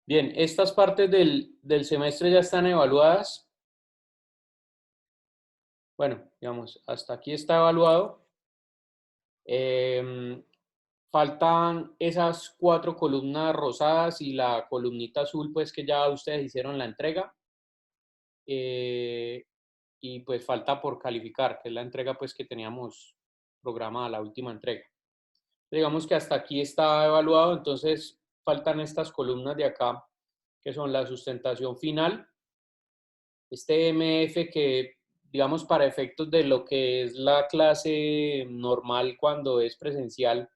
Bien, estas partes del semestre ya están evaluadas. Bueno, digamos, hasta aquí está evaluado. Faltan esas 4 columnas rosadas y la columnita azul, pues que ya ustedes hicieron la entrega. Y pues falta por calificar, que es la entrega pues que teníamos programada, la última entrega. Digamos que hasta aquí está evaluado, entonces faltan estas columnas de acá, que son la sustentación final, este MF que, digamos, para efectos de lo que es la clase normal cuando es presencial,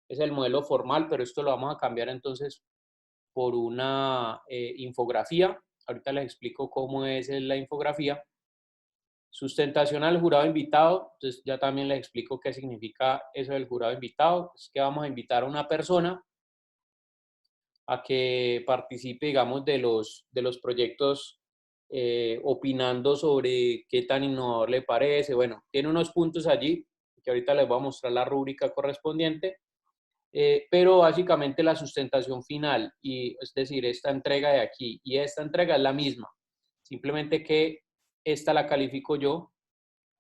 es el modelo formal, pero esto lo vamos a cambiar entonces por una infografía. Ahorita les explico cómo es la infografía. Sustentación al jurado invitado, entonces ya también les explico qué significa eso del jurado invitado. Es que vamos a invitar a una persona a que participe, digamos, de los proyectos opinando sobre qué tan innovador le parece. Bueno, tiene unos puntos allí, que ahorita les voy a mostrar la rúbrica correspondiente, pero básicamente la sustentación final, y es decir, esta entrega de aquí y esta entrega es la misma, simplemente que esta la califico yo,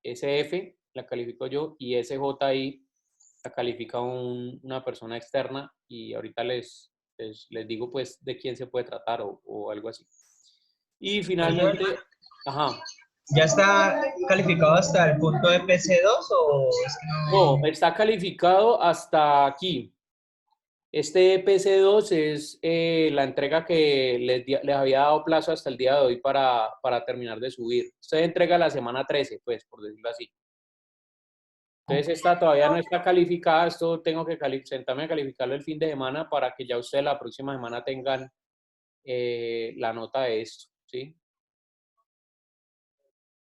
SF la califico yo y SJI la califica una persona externa y ahorita les digo pues de quién se puede tratar o algo así. Y Señor, finalmente, ajá, ¿ya está calificado hasta el punto de PC2 o es que no, no? está calificado hasta aquí. Este PC2 es la entrega que les había dado plazo hasta el día de hoy para terminar de subir. Usted entrega la semana 13, pues, por decirlo así. Entonces, esta todavía no está calificada. Esto tengo que sentarme a calificarlo el fin de semana para que ya ustedes la próxima semana tengan la nota de esto, ¿sí?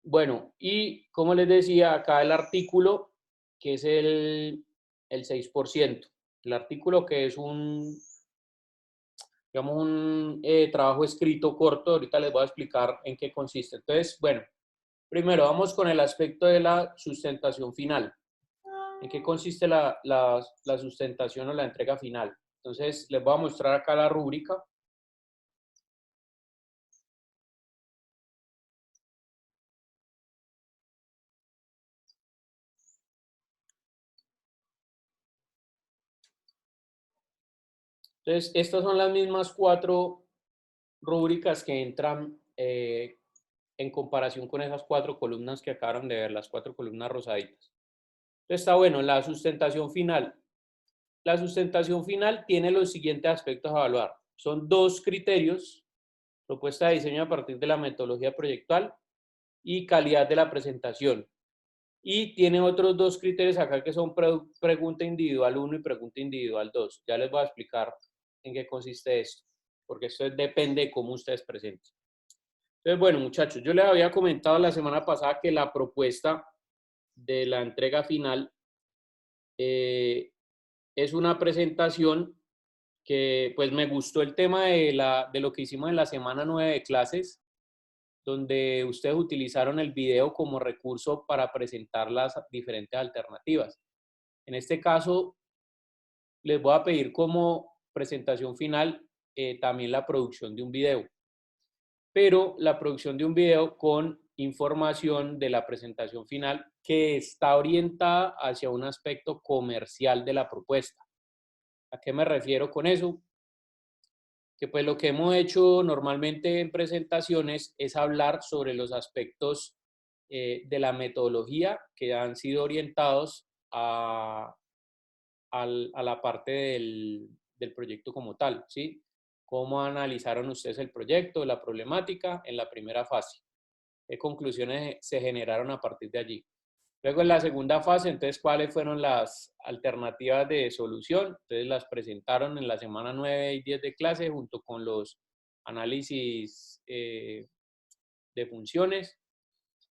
Bueno, y como les decía, acá el artículo, que es el 6%. El artículo que es digamos, un trabajo escrito corto. Ahorita les voy a explicar en qué consiste. Entonces, bueno, primero vamos con el aspecto de la sustentación final. ¿En qué consiste la sustentación o la entrega final? Entonces, les voy a mostrar acá la rúbrica. Entonces, estas son las mismas 4 rúbricas que entran en comparación con esas 4 columnas que acabaron de ver, las 4 columnas rosaditas. Entonces, está bueno, la sustentación final. La sustentación final tiene los siguientes aspectos a evaluar. Son 2 criterios: propuesta de diseño a partir de la metodología proyectual y calidad de la presentación. Y tiene otros 2 criterios acá que son pregunta individual 1 y pregunta individual 2. Ya les voy a explicar en qué consiste esto, porque esto depende de cómo ustedes presenten. Entonces, bueno, muchachos, yo les había comentado la semana pasada que la propuesta de la entrega final es una presentación que pues me gustó el tema de lo que hicimos en la semana 9 de clases, donde ustedes utilizaron el video como recurso para presentar las diferentes alternativas. En este caso, les voy a pedir como presentación final también la producción de un video, pero la producción de un video con información de la presentación final que está orientada hacia un aspecto comercial de la propuesta. ¿A qué me refiero con eso? Que pues lo que hemos hecho normalmente en presentaciones es hablar sobre los aspectos de la metodología que han sido orientados a la parte del proyecto como tal, ¿sí? ¿Cómo analizaron ustedes el proyecto, la problemática en la primera fase? ¿Qué conclusiones se generaron a partir de allí? Luego en la segunda fase, entonces, ¿cuáles fueron las alternativas de solución? Entonces las presentaron en la semana 9 y 10 de clase junto con los análisis de funciones.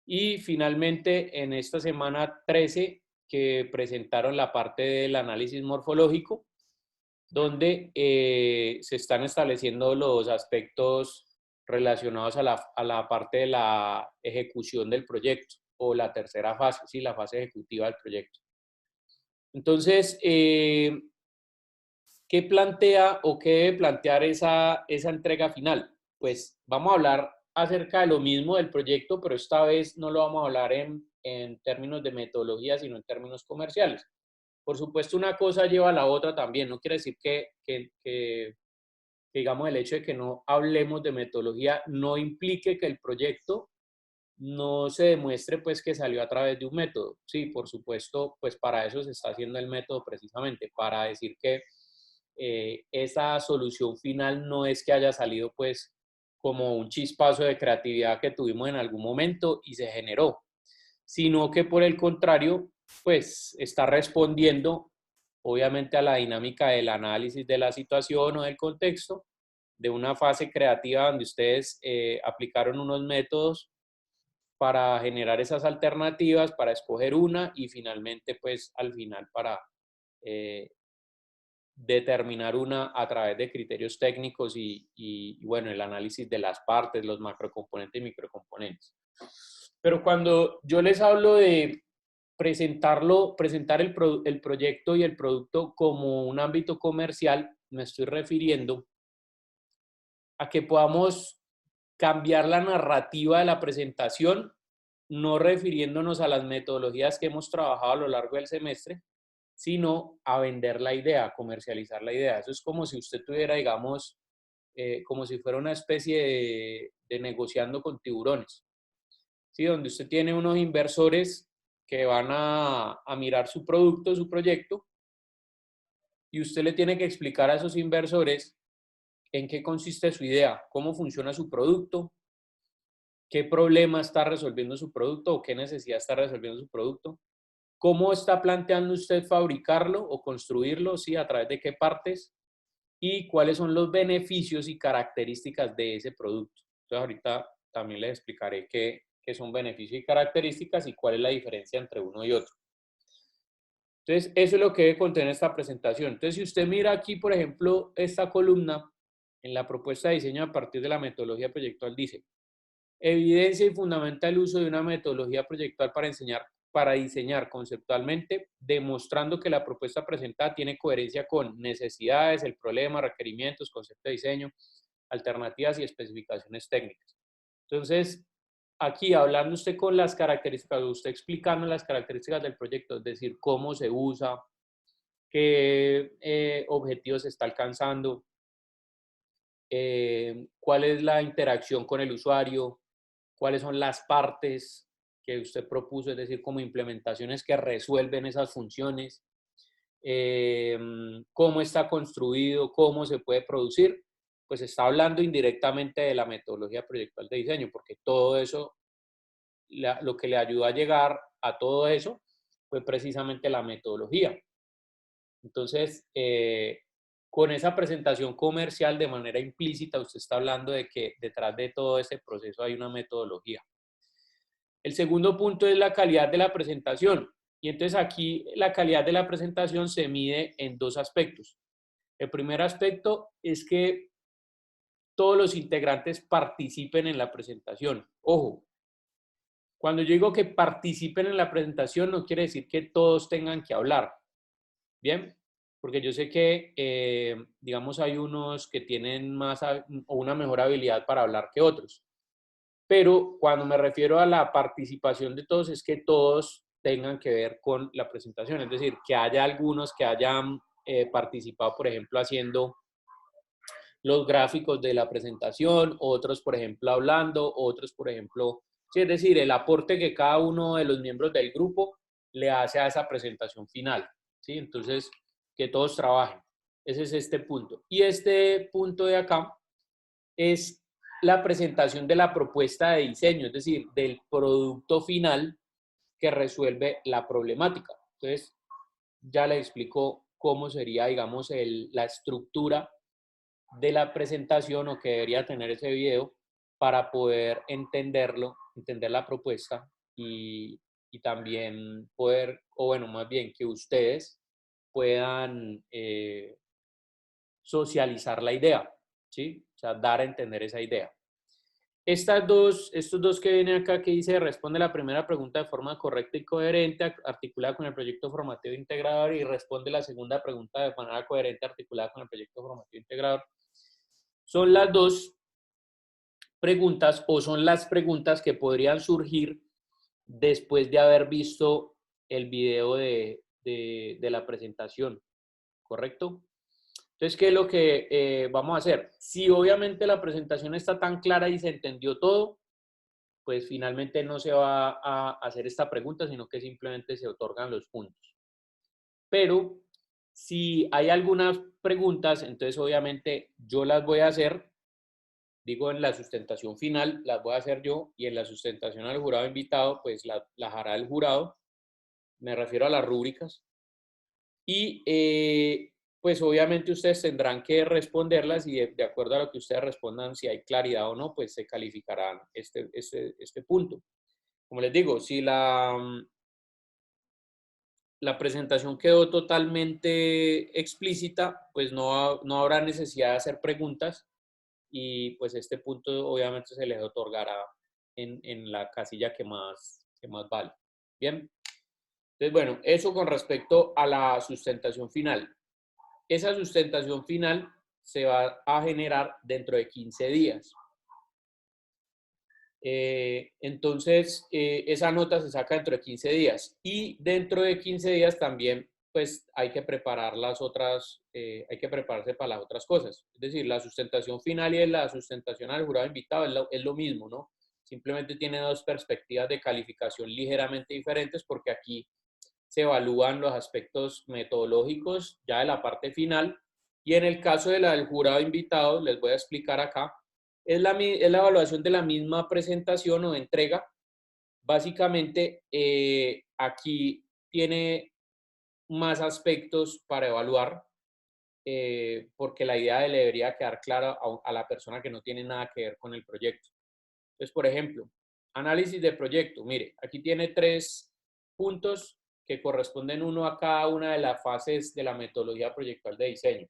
Y finalmente en esta semana 13 que presentaron la parte del análisis morfológico, donde se están estableciendo los aspectos relacionados a la parte de la ejecución del proyecto o la tercera fase, sí, la fase ejecutiva del proyecto. Entonces, ¿qué plantea o qué debe plantear esa entrega final? Pues vamos a hablar acerca de lo mismo del proyecto, pero esta vez no lo vamos a hablar en términos de metodología, sino en términos comerciales. Por supuesto, una cosa lleva a la otra también. No quiere decir que digamos, el hecho de que no hablemos de metodología no implique que el proyecto no se demuestre pues que salió a través de un método. Sí, por supuesto, pues para eso se está haciendo el método precisamente, para decir que esa solución final no es que haya salido pues como un chispazo de creatividad que tuvimos en algún momento y se generó, sino que por el contrario, pues está respondiendo obviamente a la dinámica del análisis de la situación o del contexto, de una fase creativa donde ustedes aplicaron unos métodos para generar esas alternativas, para escoger una y finalmente, pues al final para eh, determinar una a través de criterios técnicos y, bueno, el análisis de las partes, los macrocomponentes y microcomponentes. Pero cuando yo les hablo de presentar el proyecto y el producto como un ámbito comercial, me estoy refiriendo a que podamos cambiar la narrativa de la presentación, no refiriéndonos a las metodologías que hemos trabajado a lo largo del semestre, sino a vender la idea, a comercializar la idea. Eso es como si usted tuviera, digamos, como si fuera una especie de negociando con tiburones, ¿sí? Donde usted tiene unos inversores que van a mirar su producto, su proyecto, y usted le tiene que explicar a esos inversores en qué consiste su idea, cómo funciona su producto, qué problema está resolviendo su producto o qué necesidad está resolviendo su producto, cómo está planteando usted fabricarlo o construirlo, ¿sí? A través de qué partes y cuáles son los beneficios y características de ese producto. Entonces ahorita también les explicaré qué son beneficios y características y cuál es la diferencia entre uno y otro. Entonces, eso es lo que debe contener esta presentación. Entonces, si usted mira aquí, por ejemplo, esta columna en la propuesta de diseño a partir de la metodología proyectual, dice: evidencia y fundamenta el uso de una metodología proyectual para diseñar conceptualmente, demostrando que la propuesta presentada tiene coherencia con necesidades, el problema, requerimientos, concepto de diseño, alternativas y especificaciones técnicas. Entonces, aquí hablando usted con las características, usted explicando las características del proyecto, es decir, cómo se usa, qué objetivos se está alcanzando, cuál es la interacción con el usuario, cuáles son las partes que usted propuso, es decir, como implementaciones que resuelven esas funciones, cómo está construido, cómo se puede producir, pues está hablando indirectamente de la metodología proyectual de diseño, porque todo eso, lo que le ayudó a llegar a todo eso fue precisamente la metodología. Entonces, con esa presentación comercial de manera implícita, usted está hablando de que detrás de todo este proceso hay una metodología. El segundo punto es la calidad de la presentación. Y entonces aquí la calidad de la presentación se mide en dos aspectos. El primer aspecto es que todos los integrantes participen en la presentación. Ojo, cuando yo digo que participen en la presentación no quiere decir que todos tengan que hablar. Bien, porque yo sé que, digamos, hay unos que tienen más o una mejor habilidad para hablar que otros. Pero cuando me refiero a la participación de todos, es que todos tengan que ver con la presentación. Es decir, que haya algunos que hayan participado, por ejemplo, haciendo los gráficos de la presentación, otros, por ejemplo, hablando, otros, por ejemplo, sí, es decir, el aporte que cada uno de los miembros del grupo le hace a esa presentación final. ¿Sí? Entonces, que todos trabajen. Ese es este punto. Y este punto de acá es la presentación de la propuesta de diseño, es decir, del producto final que resuelve la problemática. Entonces, ya le explico cómo sería, digamos, la estructura de la presentación o que debería tener ese video para poder entenderlo, entender la propuesta y también poder, o bueno, más bien que ustedes puedan socializar la idea, ¿sí? O sea, dar a entender esa idea. estos dos que vienen acá que dice responde la primera pregunta de forma correcta y coherente, articulada con el proyecto formativo integrador, y responde la segunda pregunta de manera coherente, articulada con el proyecto formativo integrador. Son las dos preguntas o son las preguntas que podrían surgir después de haber visto el video de la presentación, ¿correcto? Entonces, ¿qué es lo que vamos a hacer? Si obviamente la presentación está tan clara y se entendió todo, pues finalmente no se va a hacer esta pregunta, sino que simplemente se otorgan los puntos. Pero si hay algunas preguntas, entonces obviamente yo las voy a hacer, digo en la sustentación final, las voy a hacer yo, y en la sustentación al jurado invitado, pues las hará el jurado, me refiero a las rúbricas, y pues obviamente ustedes tendrán que responderlas y de acuerdo a lo que ustedes respondan, si hay claridad o no, pues se calificarán este punto. Como les digo, si la presentación quedó totalmente explícita, pues no habrá necesidad de hacer preguntas y pues este punto obviamente se les otorgará en la casilla que más vale. Bien. Entonces, bueno, eso con respecto a la sustentación final. Esa sustentación final se va a generar dentro de 15 días. Entonces, esa nota se saca dentro de 15 días y dentro de 15 días también, pues hay que preparar las otras, hay que prepararse para las otras cosas. Es decir, la sustentación final y la sustentación al jurado invitado es lo mismo, ¿no? Simplemente tiene dos perspectivas de calificación ligeramente diferentes porque aquí se evalúan los aspectos metodológicos ya de la parte final y en el caso de la del jurado invitado, les voy a explicar acá, es la evaluación de la misma presentación o entrega. Básicamente, aquí tiene más aspectos para evaluar, porque la idea le debería quedar clara a la persona que no tiene nada que ver con el proyecto. Entonces, por ejemplo, análisis de proyecto. Mire, aquí tiene 3 puntos que corresponden uno a cada una de las fases de la metodología proyectual de diseño.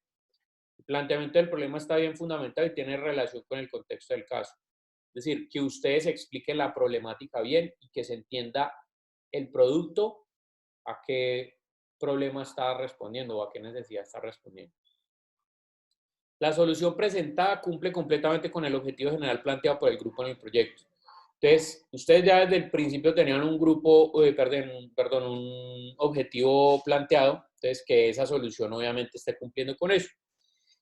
El planteamiento del problema está bien fundamentado y tiene relación con el contexto del caso. Es decir, que ustedes expliquen la problemática bien y que se entienda el producto a qué problema está respondiendo o a qué necesidad está respondiendo. La solución presentada cumple completamente con el objetivo general planteado por el grupo en el proyecto. Entonces, ustedes ya desde el principio tenían un grupo, un objetivo planteado, entonces que esa solución obviamente esté cumpliendo con eso.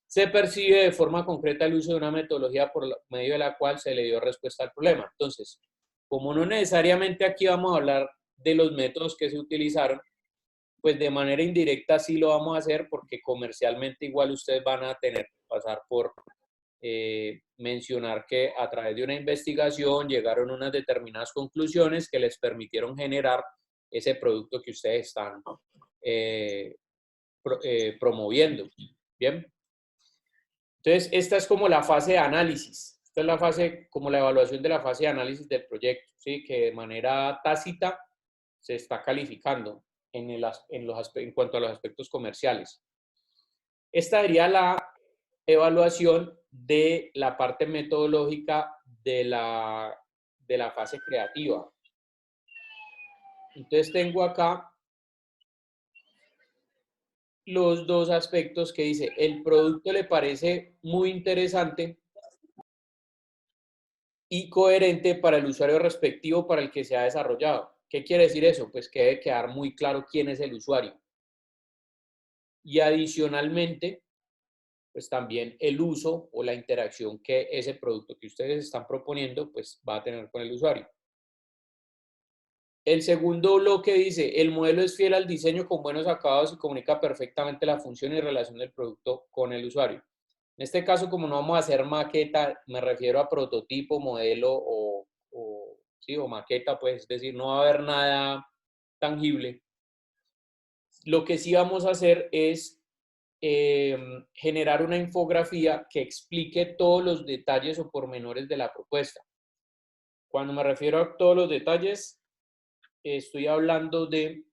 Se percibe de forma concreta el uso de una metodología por medio de la cual se le dio respuesta al problema. Entonces, como no necesariamente aquí vamos a hablar de los métodos que se utilizaron, pues de manera indirecta sí lo vamos a hacer porque comercialmente igual ustedes van a tener que pasar por mencionar que a través de una investigación llegaron unas determinadas conclusiones que les permitieron generar ese producto que ustedes están promoviendo. Bien. Entonces, esta es como la fase de análisis. Esta es la fase, como la evaluación de la fase de análisis del proyecto, ¿sí? Que de manera tácita se está calificando en cuanto a los aspectos comerciales. Esta sería la evaluación de la parte metodológica de la fase creativa. Entonces tengo acá los dos aspectos que dice, el producto le parece muy interesante y coherente para el usuario respectivo para el que se ha desarrollado. ¿Qué quiere decir eso? Pues que debe quedar muy claro quién es el usuario. Y adicionalmente, pues también el uso o la interacción que ese producto que ustedes están proponiendo, pues va a tener con el usuario. El segundo bloque dice, el modelo es fiel al diseño con buenos acabados y comunica perfectamente la función y relación del producto con el usuario. En este caso, como no vamos a hacer maqueta, me refiero a prototipo, modelo o maqueta, pues es decir, no va a haber nada tangible. Lo que sí vamos a hacer es generar una infografía que explique todos los detalles o pormenores de la propuesta. Cuando me refiero a todos los detalles, estoy hablando de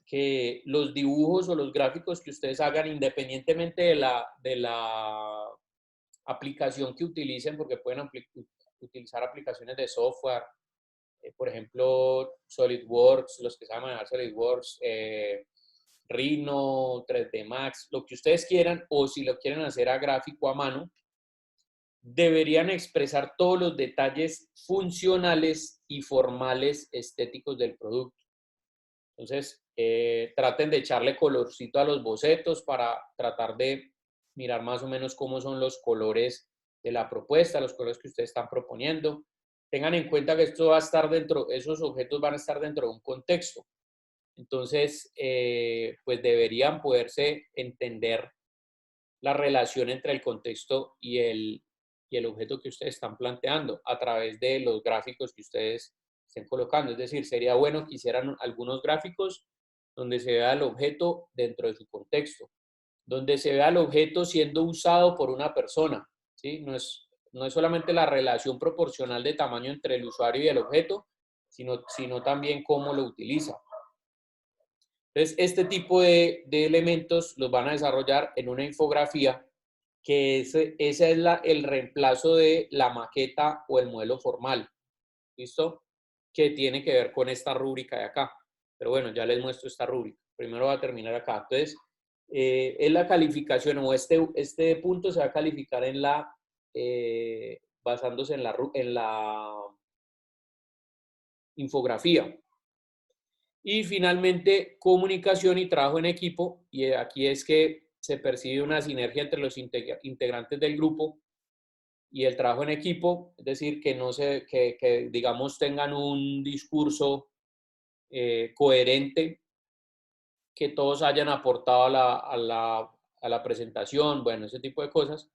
que los dibujos o los gráficos que ustedes hagan, independientemente de la aplicación que utilicen, porque pueden utilizar aplicaciones de software, por ejemplo, SolidWorks, los que saben manejar SolidWorks, Rhino, 3D Max, lo que ustedes quieran, o si lo quieren hacer a gráfico a mano, deberían expresar todos los detalles funcionales y formales estéticos del producto. Entonces, traten de echarle colorcito a los bocetos para tratar de mirar más o menos cómo son los colores de la propuesta, los colores que ustedes están proponiendo. Tengan en cuenta que esto va a estar dentro, esos objetos van a estar dentro de un contexto. Entonces, pues deberían poderse entender la relación entre el contexto y el objeto que ustedes están planteando a través de los gráficos que ustedes estén colocando. Es decir, sería bueno que hicieran algunos gráficos donde se vea el objeto dentro de su contexto, donde se vea el objeto siendo usado por una persona, ¿sí? No es solamente la relación proporcional de tamaño entre el usuario y el objeto, sino también cómo lo utiliza. Entonces, este tipo de elementos los van a desarrollar en una infografía, que ese es el reemplazo de la maqueta o el modelo formal, ¿listo? Que tiene que ver con esta rúbrica de acá. Pero bueno, ya les muestro esta rúbrica. Primero va a terminar acá. Entonces, es la calificación, o este punto se va a calificar en basándose en la infografía. Y finalmente, comunicación y trabajo en equipo. Y aquí es que se percibe una sinergia entre los integrantes del grupo y el trabajo en equipo, es decir, que digamos tengan un discurso coherente, que todos hayan aportado a la presentación, bueno, ese tipo de cosas.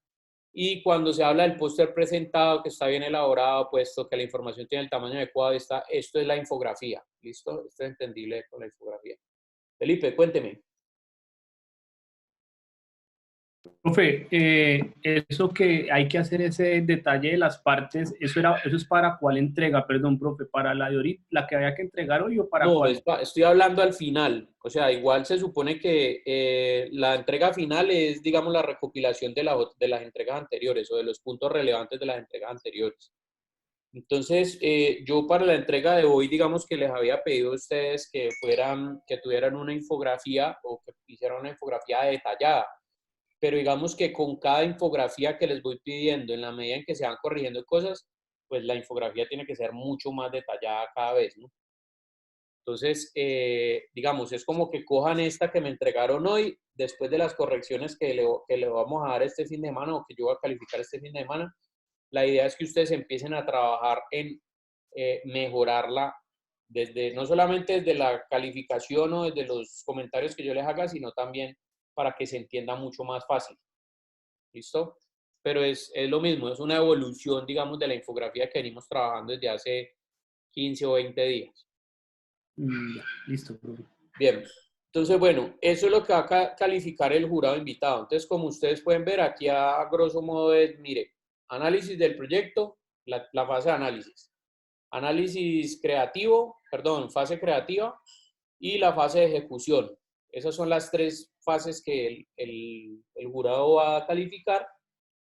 Y cuando se habla del póster presentado, que está bien elaborado, puesto que la información tiene el tamaño adecuado, esto es la infografía, ¿listo? Esto es entendible con la infografía. Felipe, cuénteme. Profe, eso que hay que hacer ese detalle de las partes, eso es para cuál entrega, perdón, profe, para la de ahorita, la que había que entregar hoy o para No, cuál. estoy hablando al final. O sea, igual se supone que la entrega final es, digamos, la recopilación de las entregas anteriores o de los puntos relevantes de las entregas anteriores. Entonces, yo para la entrega de hoy, digamos que les había pedido a ustedes que tuvieran una infografía o que hicieran una infografía detallada. Pero digamos que con cada infografía que les voy pidiendo, en la medida en que se van corrigiendo cosas, pues la infografía tiene que ser mucho más detallada cada vez, ¿no? Entonces, digamos, es como que cojan esta que me entregaron hoy, después de las correcciones que le vamos a dar este fin de semana o que yo voy a calificar este fin de semana. La idea es que ustedes empiecen a trabajar en mejorarla no solamente desde la calificación o desde los comentarios que yo les haga, sino también para que se entienda mucho más fácil. ¿Listo? Pero es lo mismo, es una evolución, digamos, de la infografía que venimos trabajando desde hace 15 o 20 días. Ya, listo, profe. Bien, entonces, bueno, eso es lo que va a calificar el jurado invitado. Entonces, como ustedes pueden ver, aquí a grosso modo es, mire, análisis del proyecto, la fase de análisis. Análisis creativo, perdón, fase creativa y la fase de ejecución. Esas son las tres fases que el jurado va a calificar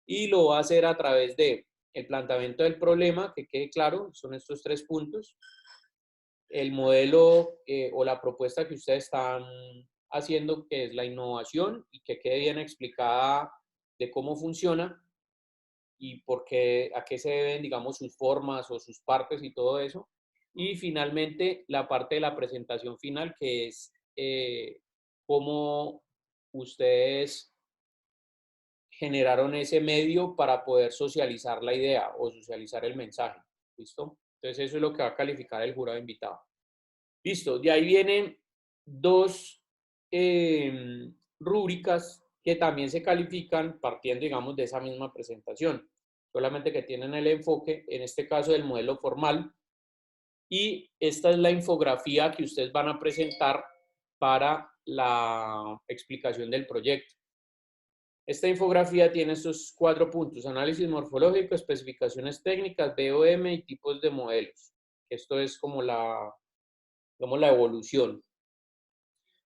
y lo va a hacer a través de el planteamiento del problema, que quede claro, son estos tres puntos, el modelo o la propuesta que ustedes están haciendo, que es la innovación, y que quede bien explicada de cómo funciona y por qué, a qué se deben, digamos, sus formas o sus partes y todo eso. Y finalmente, la parte de la presentación final, que es cómo ustedes generaron ese medio para poder socializar la idea o socializar el mensaje. ¿Listo? Entonces, eso es lo que va a calificar el jurado invitado. Listo, de ahí vienen dos rúbricas que también se califican partiendo, digamos, de esa misma presentación, solamente que tienen el enfoque, en este caso, del modelo formal, y esta es la infografía que ustedes van a presentar para la explicación del proyecto. Esta infografía tiene estos 4 puntos: análisis morfológico, especificaciones técnicas, BOM y tipos de modelos. Esto es como digamos, la evolución.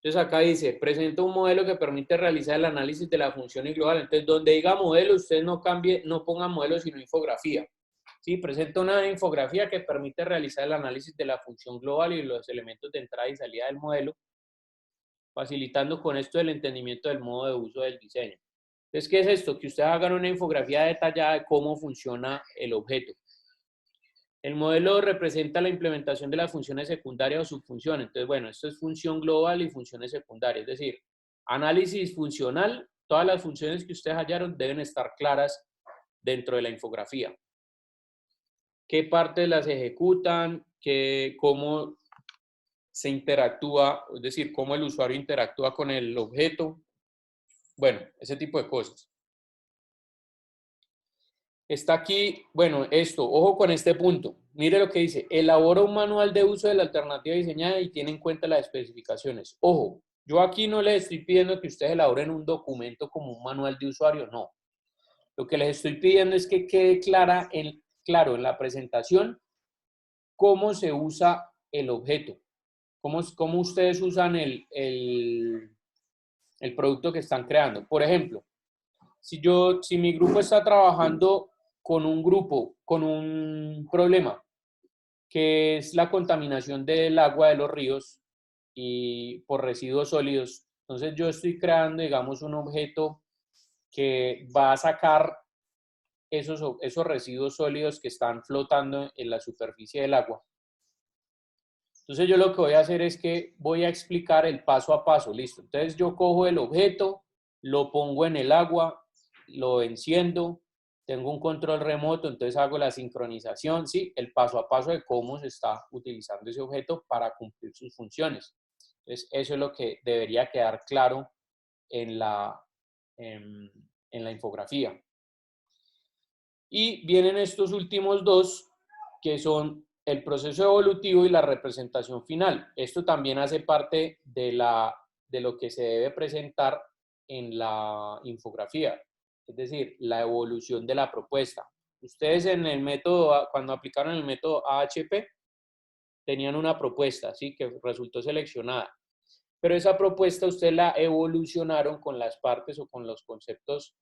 Entonces acá dice, presenta un modelo que permite realizar el análisis de la función global. Entonces, donde diga modelo, ustedes no pongan modelo, sino infografía. ¿sí? Presenta una infografía que permite realizar el análisis de la función global y los elementos de entrada y salida del modelo, facilitando con esto el entendimiento del modo de uso del diseño. Entonces, ¿qué es esto? Que ustedes hagan una infografía detallada de cómo funciona el objeto. El modelo representa la implementación de las funciones secundarias o subfunciones. Entonces, bueno, esto es función global y funciones secundarias. Es decir, análisis funcional, todas las funciones que ustedes hallaron deben estar claras dentro de la infografía. ¿Qué partes las ejecutan? ¿Cómo se interactúa? Es decir, cómo el usuario interactúa con el objeto. Bueno, ese tipo de cosas. Está aquí, bueno, esto, ojo con este punto. Mire lo que dice, elabora un manual de uso de la alternativa diseñada y tiene en cuenta las especificaciones. Ojo, yo aquí no les estoy pidiendo que ustedes elaboren un documento como un manual de usuario, no. Lo que les estoy pidiendo es que quede claro en la presentación cómo se usa el objeto, cómo ustedes usan el producto que están creando. Por ejemplo, si mi grupo está trabajando con un problema, que es la contaminación del agua de los ríos y por residuos sólidos, entonces yo estoy creando, digamos, un objeto que va a sacar esos residuos sólidos que están flotando en la superficie del agua. Entonces yo lo que voy a hacer es que voy a explicar el paso a paso, listo. Entonces yo cojo el objeto, lo pongo en el agua, lo enciendo, tengo un control remoto, entonces hago la sincronización, sí, el paso a paso de cómo se está utilizando ese objeto para cumplir sus funciones. Entonces eso es lo que debería quedar claro en la infografía. Y vienen estos últimos dos, que son el proceso evolutivo y la representación final. Esto también hace parte de lo que se debe presentar en la infografía, es decir, la evolución de la propuesta. Ustedes en el método, cuando aplicaron el método AHP, tenían una propuesta, ¿sí? Que resultó seleccionada. Pero esa propuesta ustedes la evolucionaron con las partes o con los conceptos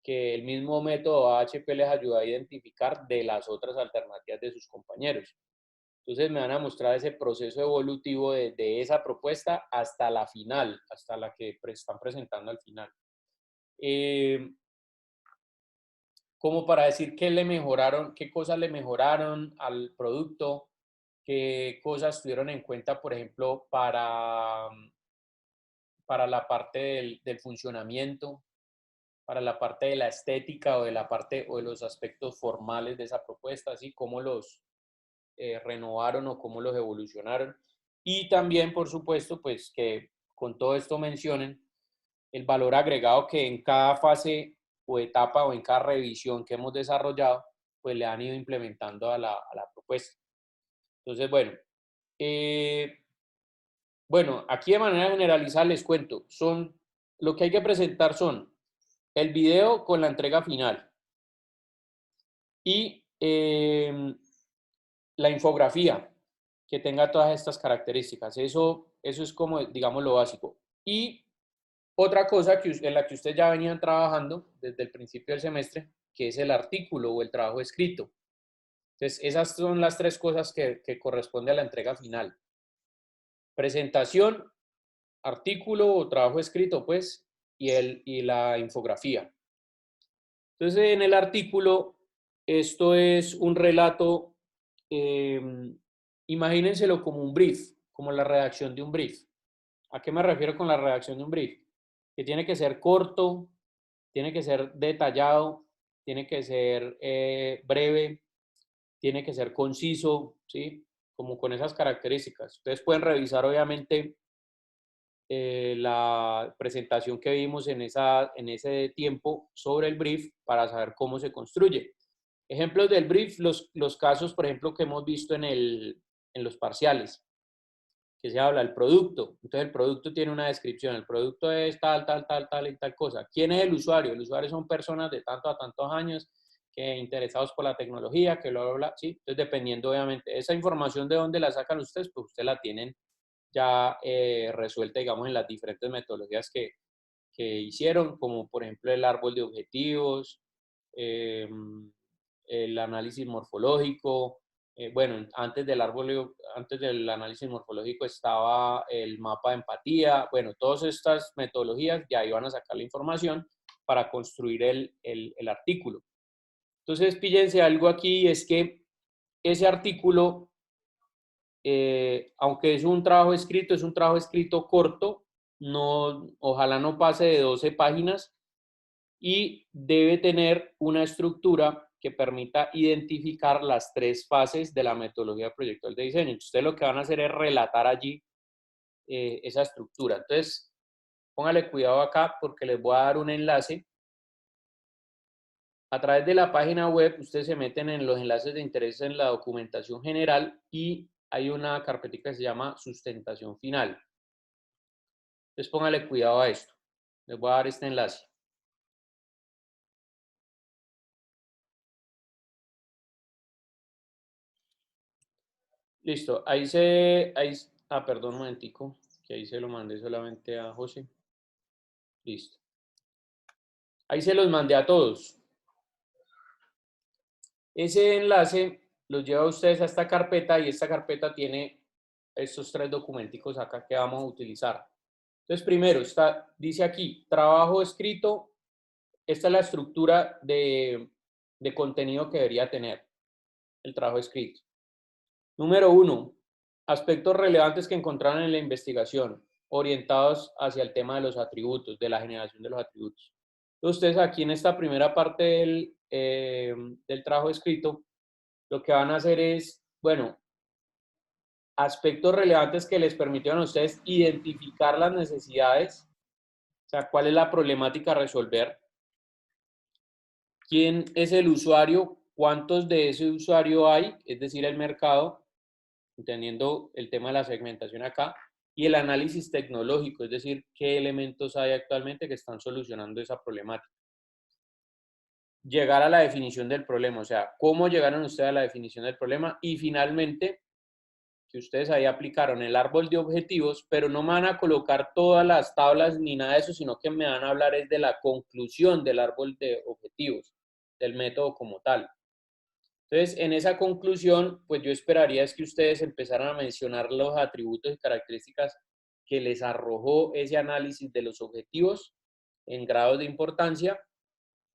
que el mismo método AHP les ayuda a identificar de las otras alternativas de sus compañeros. Entonces me van a mostrar ese proceso evolutivo de esa propuesta hasta la final, hasta la que están presentando al final. Como para decir qué le mejoraron, qué cosas le mejoraron al producto, qué cosas tuvieron en cuenta, por ejemplo, para la parte del funcionamiento, para la parte de la estética o de la parte o de los aspectos formales de esa propuesta, así como los renovaron o cómo los evolucionaron. Y también, por supuesto, pues que con todo esto mencionen el valor agregado que en cada fase o etapa o en cada revisión que hemos desarrollado, pues le han ido implementando a la propuesta. Entonces, bueno, aquí de manera generalizada les cuento, lo que hay que presentar son el video con la entrega final y la infografía que tenga todas estas características. Eso es como, digamos, lo básico. Y otra cosa en la que ustedes ya venían trabajando desde el principio del semestre, que es el artículo o el trabajo escrito. Entonces, esas son las tres cosas que corresponde a la entrega final. Presentación, artículo o trabajo escrito, pues, y la infografía. Entonces, en el artículo, esto es un relato, imagínenselo como un brief, como la redacción de un brief. ¿A qué me refiero con la redacción de un brief? Que tiene que ser corto, tiene que ser detallado, tiene que ser breve, tiene que ser conciso, ¿sí? Como con esas características. Ustedes pueden revisar, obviamente, la presentación que vimos en ese tiempo sobre el brief para saber cómo se construye. Ejemplos del brief, los casos, por ejemplo, que hemos visto en los parciales, que se habla del producto. Entonces, el producto tiene una descripción. El producto es tal, tal, tal, tal y tal cosa. ¿Quién es el usuario? El usuario son personas de tanto a tantos años que interesados por la tecnología, que bla, bla, bla. ¿Sí? Entonces, dependiendo, obviamente, esa información de dónde la sacan ustedes, pues ustedes la tienen ya resuelta, digamos, en las diferentes metodologías que hicieron, como por ejemplo el árbol de objetivos, el análisis morfológico. Bueno, antes del análisis morfológico estaba el mapa de empatía. Bueno, todas estas metodologías ya iban a sacar la información para construir el artículo. Entonces, píllense algo aquí, es que ese artículo, aunque es un trabajo escrito corto, ojalá no pase de 12 páginas y debe tener una estructura que permita identificar las 3 fases de la metodología proyectual de diseño. Ustedes lo que van a hacer es relatar allí esa estructura. Entonces, póngale cuidado acá porque les voy a dar un enlace. A través de la página web, ustedes se meten en los enlaces de interés en la documentación general y hay una carpetita que se llama sustentación final. Entonces, póngale cuidado a esto. Les voy a dar este enlace. Listo. Perdón, un momentico, que ahí se lo mandé solamente a José. Listo. Ahí se los mandé a todos. Ese enlace los lleva a ustedes a esta carpeta y esta carpeta tiene estos 3 documenticos acá que vamos a utilizar. Entonces, primero, dice aquí, trabajo escrito. Esta es la estructura de contenido que debería tener el trabajo escrito. Número 1, aspectos relevantes que encontraron en la investigación, orientados hacia el tema de los atributos, de la generación de los atributos. Entonces, ustedes aquí en esta primera parte del trabajo escrito, lo que van a hacer es, bueno, aspectos relevantes que les permitieron a ustedes identificar las necesidades, o sea, cuál es la problemática a resolver, quién es el usuario, cuántos de ese usuario hay, es decir, el mercado, entendiendo el tema de la segmentación acá, y el análisis tecnológico, es decir, qué elementos hay actualmente que están solucionando esa problemática. Llegar a la definición del problema, o sea, cómo llegaron ustedes a la definición del problema y finalmente que ustedes ahí aplicaron el árbol de objetivos, pero no me van a colocar todas las tablas ni nada de eso, sino que me van a hablar es de la conclusión del árbol de objetivos, del método como tal. Entonces, en esa conclusión, pues yo esperaría es que ustedes empezaran a mencionar los atributos y características que les arrojó ese análisis de los objetivos en grados de importancia,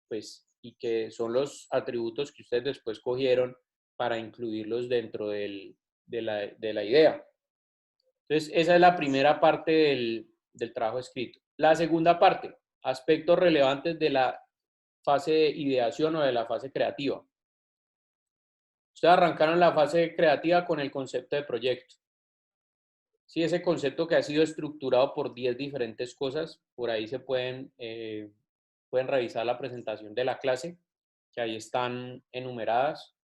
pues, y que son los atributos que ustedes después cogieron para incluirlos dentro de la idea. Entonces, esa es la primera parte del trabajo escrito. La segunda parte, aspectos relevantes de la fase de ideación o de la fase creativa. Ustedes arrancaron la fase creativa con el concepto de proyecto. Sí, ese concepto que ha sido estructurado por 10 diferentes cosas, por ahí se pueden revisar la presentación de la clase, que ahí están enumeradas.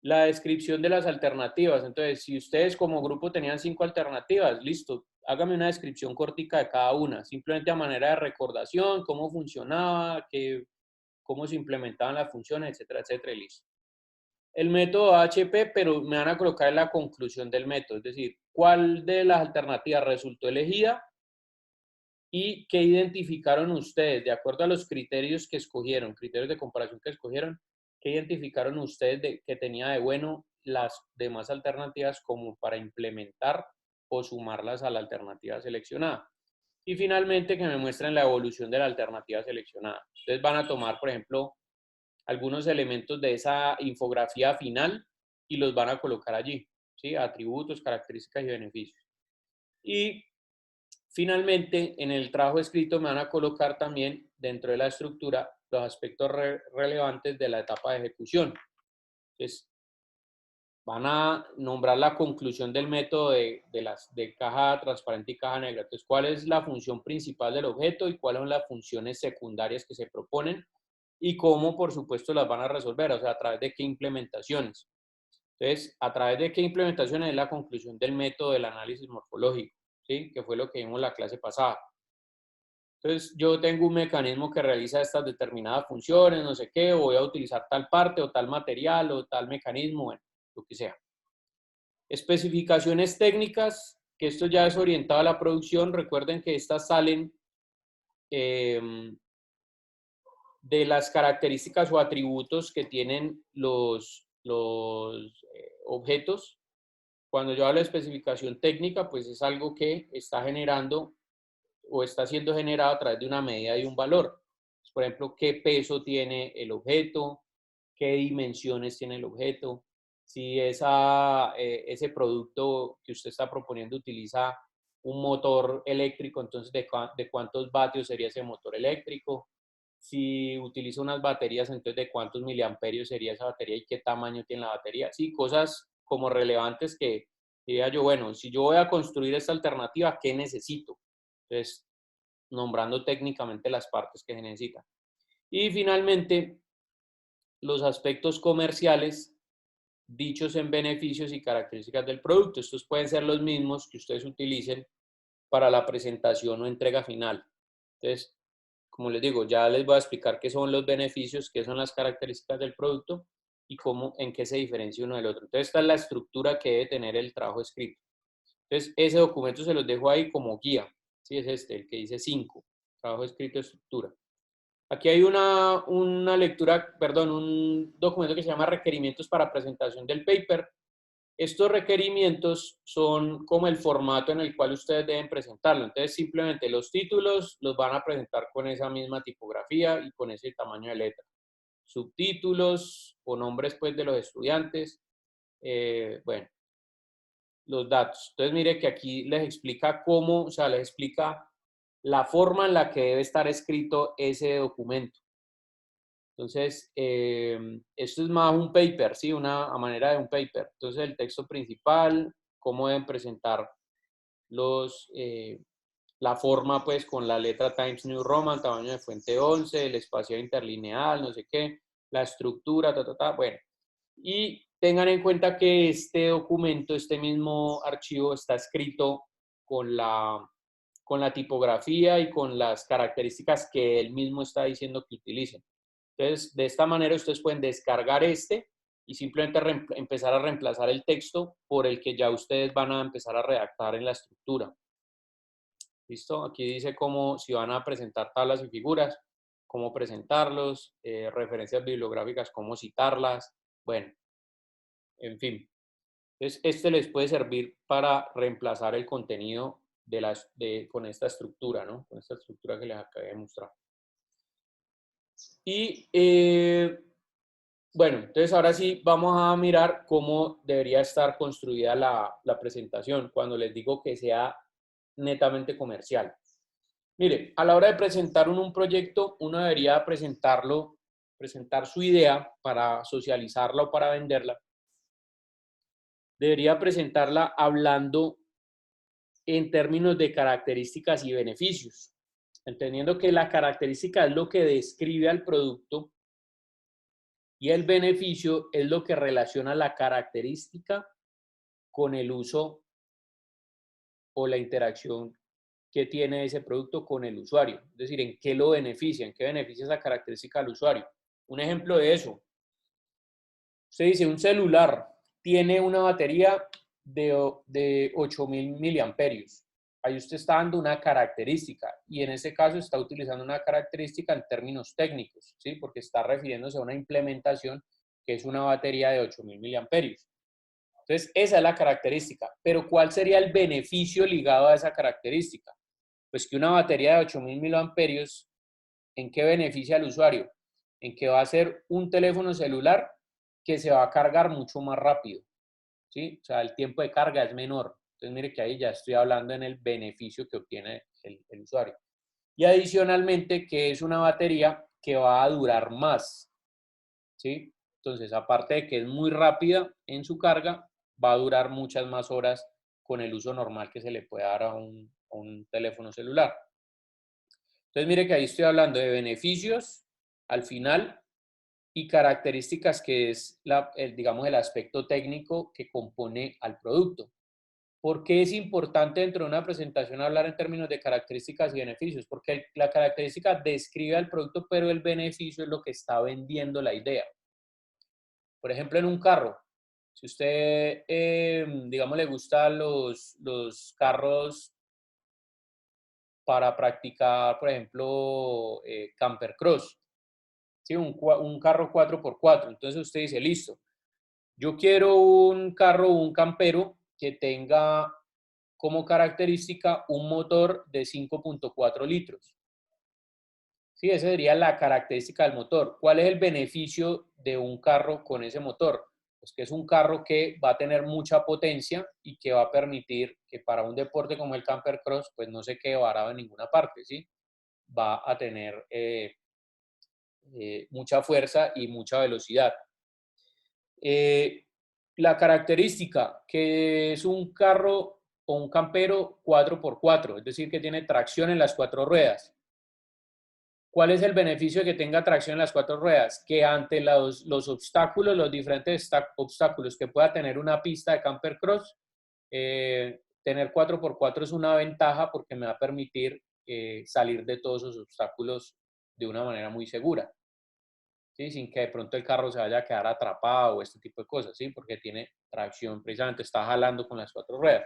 La descripción de las alternativas. Entonces, si ustedes como grupo tenían 5 alternativas, listo, hágame una descripción cortica de cada una, simplemente a manera de recordación, cómo funcionaba, cómo se implementaban las funciones, etcétera, etcétera, y listo. El método HP, pero me van a colocar en la conclusión del método, es decir, cuál de las alternativas resultó elegida y qué identificaron ustedes, de acuerdo a los criterios que escogieron, criterios de comparación que escogieron, qué identificaron ustedes que tenía de bueno las demás alternativas como para implementar o sumarlas a la alternativa seleccionada. Y finalmente que me muestren la evolución de la alternativa seleccionada. Ustedes van a tomar, por ejemplo, algunos elementos de esa infografía final y los van a colocar allí, ¿sí? Atributos, características y beneficios. Y finalmente, en el trabajo escrito me van a colocar también dentro de la estructura los aspectos relevantes de la etapa de ejecución. Entonces, van a nombrar la conclusión del método de caja transparente y caja negra. Entonces, ¿cuál es la función principal del objeto y cuáles son las funciones secundarias que se proponen? Y cómo, por supuesto, las van a resolver, o sea, a través de qué implementaciones. Entonces, a través de qué implementaciones es la conclusión del método del análisis morfológico, ¿sí? Que fue lo que vimos la clase pasada. Entonces, yo tengo un mecanismo que realiza estas determinadas funciones, no sé qué, o voy a utilizar tal parte o tal material o tal mecanismo, bueno, lo que sea. Especificaciones técnicas, que esto ya es orientado a la producción. Recuerden que estas salen de las características o atributos que tienen los objetos. Cuando yo hablo de especificación técnica, pues es algo que está generando o está siendo generado a través de una medida y un valor. Por ejemplo, qué peso tiene el objeto, qué dimensiones tiene el objeto, si ese producto que usted está proponiendo utiliza un motor eléctrico, entonces de cuántos vatios sería ese motor eléctrico, si utiliza unas baterías, entonces de cuántos miliamperios sería esa batería y qué tamaño tiene la batería. Sí, cosas como relevantes que diría yo, bueno, si yo voy a construir esta alternativa, ¿qué necesito? Entonces, nombrando técnicamente las partes que se necesitan. Y finalmente, los aspectos comerciales dichos en beneficios y características del producto. Estos pueden ser los mismos que ustedes utilicen para la presentación o entrega final. Entonces, como les digo, ya les voy a explicar qué son los beneficios, qué son las características del producto y cómo, en qué se diferencia uno del otro. Entonces, esta es la estructura que debe tener el trabajo escrito. Entonces, ese documento se los dejo ahí como guía. Sí, es este, el que dice 5, trabajo escrito, estructura. Aquí hay una lectura, perdón, un documento que se llama requerimientos para presentación del paper. Estos requerimientos son como el formato en el cual ustedes deben presentarlo. Entonces, simplemente los títulos los van a presentar con esa misma tipografía y con ese tamaño de letra. Subtítulos o nombres pues de los estudiantes. Bueno, los datos. Entonces, mire que aquí les explica cómo, o sea, les explica la forma en la que debe estar escrito ese documento. Entonces, esto es más un paper, ¿sí? A manera de un paper. Entonces, el texto principal, cómo deben presentar la forma, pues, con la letra Times New Roman, tamaño de fuente 11, el espacio interlineal, no sé qué, la estructura, bueno. Y tengan en cuenta que este documento, este mismo archivo, está escrito con la tipografía y con las características que él mismo está diciendo que utilicen. Entonces, de esta manera ustedes pueden descargar este y simplemente empezar a reemplazar el texto por el que ya ustedes van a empezar a redactar en la estructura. ¿Listo? Aquí dice cómo, si van a presentar tablas y figuras, cómo presentarlos, referencias bibliográficas, cómo citarlas, bueno, en fin. Entonces, este les puede servir para reemplazar el contenido con esta estructura, ¿no? Con esta estructura que les acabé de mostrar. Y bueno, entonces ahora sí vamos a mirar cómo debería estar construida la presentación cuando les digo que sea netamente comercial. Mire, a la hora de presentar un proyecto, uno debería presentar su idea para socializarla o para venderla. Debería presentarla hablando en términos de características y beneficios, entendiendo que la característica es lo que describe al producto y el beneficio es lo que relaciona la característica con el uso o la interacción que tiene ese producto con el usuario. Es decir, en qué lo beneficia, en qué beneficia esa característica al usuario. Un ejemplo de eso. Usted dice, un celular tiene una batería de 8000 miliamperios. Ahí usted está dando una característica y en ese caso está utilizando una característica en términos técnicos, ¿sí? Porque está refiriéndose a una implementación que es una batería de 8000 miliamperios. Entonces, esa es la característica. Pero, ¿cuál sería el beneficio ligado a esa característica? Pues que una batería de 8000 miliamperios, ¿en qué beneficia al usuario? En que va a ser un teléfono celular que se va a cargar mucho más rápido, ¿sí? O sea, el tiempo de carga es menor. Entonces, mire que ahí ya estoy hablando en el beneficio que obtiene el usuario. Y adicionalmente, que es una batería que va a durar más, ¿sí? Entonces, aparte de que es muy rápida en su carga, va a durar muchas más horas con el uso normal que se le puede dar a un teléfono celular. Entonces, mire que ahí estoy hablando de beneficios al final y características que es, digamos, el aspecto técnico que compone al producto. ¿Por qué es importante dentro de una presentación hablar en términos de características y beneficios? Porque la característica describe al producto, pero el beneficio es lo que está vendiendo la idea. Por ejemplo, en un carro, si usted, digamos, le gustan los carros para practicar, por ejemplo, camper cross, ¿sí? Un carro 4x4. Entonces usted dice, listo, yo quiero un carro, un campero que tenga como característica un motor de 5.4 litros. Sí, esa sería la característica del motor. ¿Cuál es el beneficio de un carro con ese motor? Pues que es un carro que va a tener mucha potencia y que va a permitir que para un deporte como el camper cross, pues no se quede varado en ninguna parte, ¿sí? Va a tener mucha fuerza y mucha velocidad. La característica que es un carro o un campero 4x4, es decir, que tiene tracción en las 4 ruedas. ¿Cuál es el beneficio de que tenga tracción en las 4 ruedas? Que ante los obstáculos, los diferentes obstáculos que pueda tener una pista de camper cross, tener 4x4 es una ventaja porque me va a permitir salir de todos esos obstáculos de una manera muy segura. ¿Sí? Sin que de pronto el carro se vaya a quedar atrapado o este tipo de cosas, ¿sí? Porque tiene tracción, precisamente está jalando con las 4 ruedas.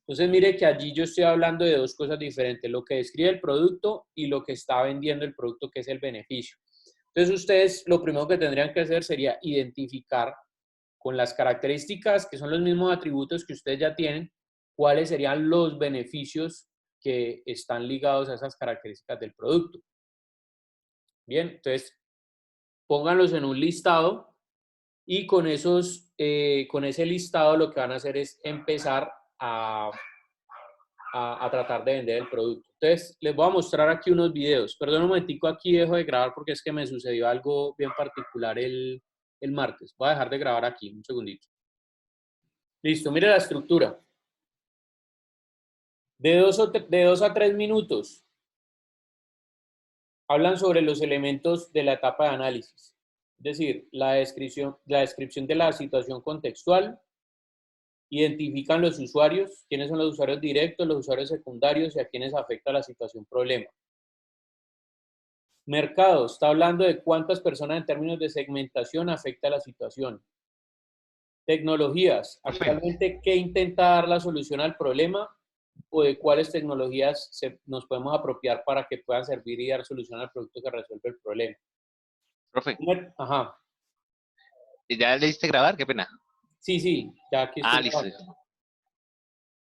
Entonces, mire que allí yo estoy hablando de dos cosas diferentes, lo que describe el producto y lo que está vendiendo el producto, que es el beneficio. Entonces, ustedes lo primero que tendrían que hacer sería identificar con las características, que son los mismos atributos que ustedes ya tienen, cuáles serían los beneficios que están ligados a esas características del producto. Bien, entonces, pónganlos en un listado y con ese listado lo que van a hacer es empezar a tratar de vender el producto. Entonces, les voy a mostrar aquí unos videos. Perdón un momentico, aquí dejo de grabar porque es que me sucedió algo bien particular el martes. Voy a dejar de grabar aquí, un segundito. Listo, mire la estructura. De 2 a 3 minutos hablan sobre los elementos de la etapa de análisis. Es decir, la descripción de la situación contextual, identifican los usuarios, quiénes son los usuarios directos, los usuarios secundarios y a quiénes afecta la situación problema. Mercado, está hablando de cuántas personas en términos de segmentación afecta la situación. Tecnologías, actualmente, ¿qué intenta dar la solución al problema o de cuáles tecnologías nos podemos apropiar para que puedan servir y dar solución al producto que resuelve el problema? Profe, Ajá. ¿ya le diste grabar? Qué pena. Sí, ya aquí estoy. Listo.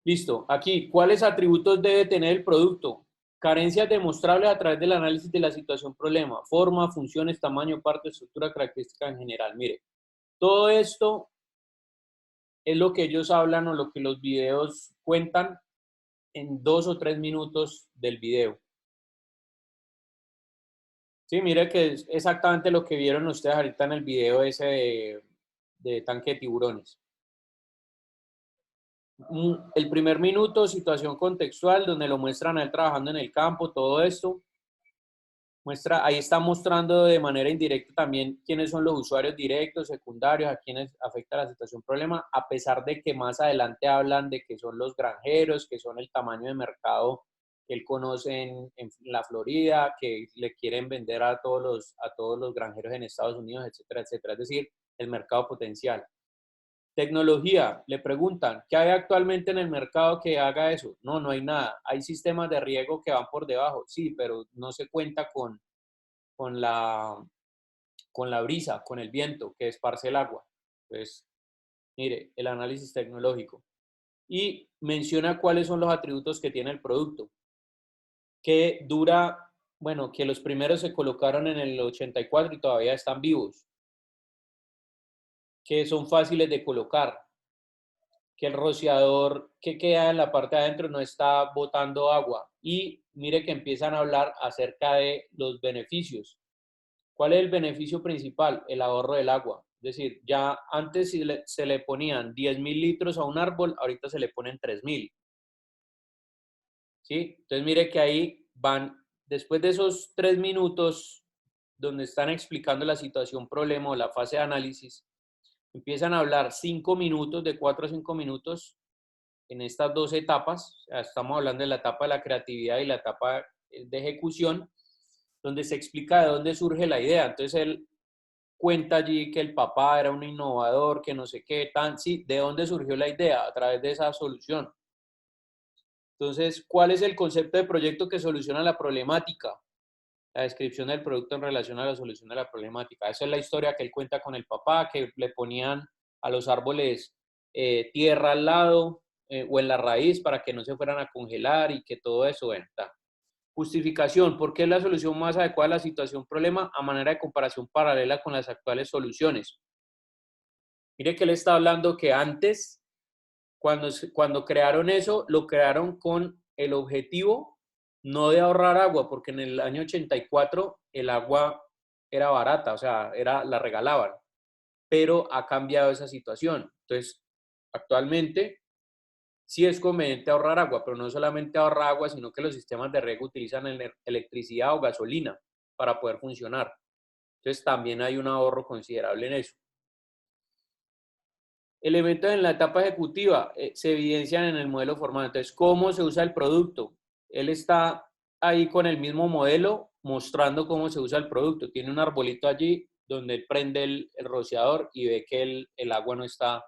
Listo. Aquí, ¿cuáles atributos debe tener el producto? Carencias demostrables a través del análisis de la situación problema. Forma, funciones, tamaño, parte, estructura, características en general. Mire, todo esto es lo que ellos hablan o lo que los videos cuentan en 2 o 3 minutos del video. Sí, mire que es exactamente lo que vieron ustedes ahorita en el video ese de tanque de tiburones. El primer minuto, situación contextual, donde lo muestran a él trabajando en el campo, todo esto. Ahí está mostrando de manera indirecta también quiénes son los usuarios directos, secundarios, a quienes afecta la situación problema, a pesar de que más adelante hablan de que son los granjeros, que son el tamaño de mercado que él conoce en la Florida, que le quieren vender a todos los granjeros en Estados Unidos, etcétera, etcétera. Es decir, el mercado potencial. Tecnología, le preguntan, ¿qué hay actualmente en el mercado que haga eso? No, no hay nada. Hay sistemas de riego que van por debajo, sí, pero no se cuenta con la brisa, con el viento que esparce el agua. Pues, mire, el análisis tecnológico. Y menciona cuáles son los atributos que tiene el producto. Que dura, bueno, que los primeros se colocaron en el 84 y todavía están vivos. Que son fáciles de colocar, que el rociador que queda en la parte de adentro no está botando agua. Y mire que empiezan a hablar acerca de los beneficios. ¿Cuál es el beneficio principal? El ahorro del agua. Es decir, ya antes se le ponían 10.000 litros a un árbol, ahorita se le ponen 3.000. ¿Sí? Entonces mire que ahí van, después de esos 3 minutos donde están explicando la situación problema o la fase de análisis, empiezan a hablar 5 minutos, de 4 a 5 minutos en estas 2 etapas. O sea, estamos hablando de la etapa de la creatividad y la etapa de ejecución, donde se explica de dónde surge la idea. Entonces él cuenta allí que el papá era un innovador, que no sé qué, sí, ¿de dónde surgió la idea? A través de esa solución. Entonces, ¿cuál es el concepto de proyecto que soluciona la problemática? La descripción del producto en relación a la solución de la problemática. Esa es la historia que él cuenta con el papá, que le ponían a los árboles tierra al lado o en la raíz para que no se fueran a congelar y que todo eso, bueno, está. Justificación, ¿por qué es la solución más adecuada a la situación problema a manera de comparación paralela con las actuales soluciones? Mire que él está hablando que antes, cuando crearon eso, lo crearon con el objetivo no de ahorrar agua, porque en el año 84 el agua era barata, o sea, la regalaban, pero ha cambiado esa situación. Entonces, actualmente sí es conveniente ahorrar agua, pero no solamente ahorrar agua, sino que los sistemas de riego utilizan electricidad o gasolina para poder funcionar. Entonces, también hay un ahorro considerable en eso. Elementos en la etapa ejecutiva se evidencian en el modelo formal. Entonces, ¿cómo se usa el producto? Él está ahí con el mismo modelo mostrando cómo se usa el producto. Tiene un arbolito allí donde él prende el rociador y ve que el agua no está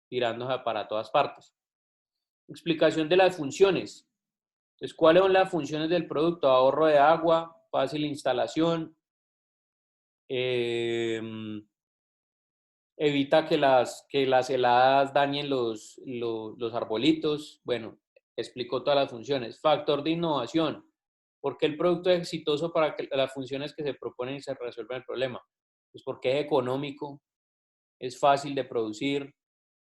tirándose para todas partes. Explicación de las funciones. Entonces, ¿cuáles son las funciones del producto? Ahorro de agua, fácil instalación, evita que las heladas dañen los arbolitos. Bueno, explicó todas las funciones. Factor de innovación. ¿Por qué el producto es exitoso para que las funciones que se proponen y se resuelvan el problema? Pues porque es económico, es fácil de producir,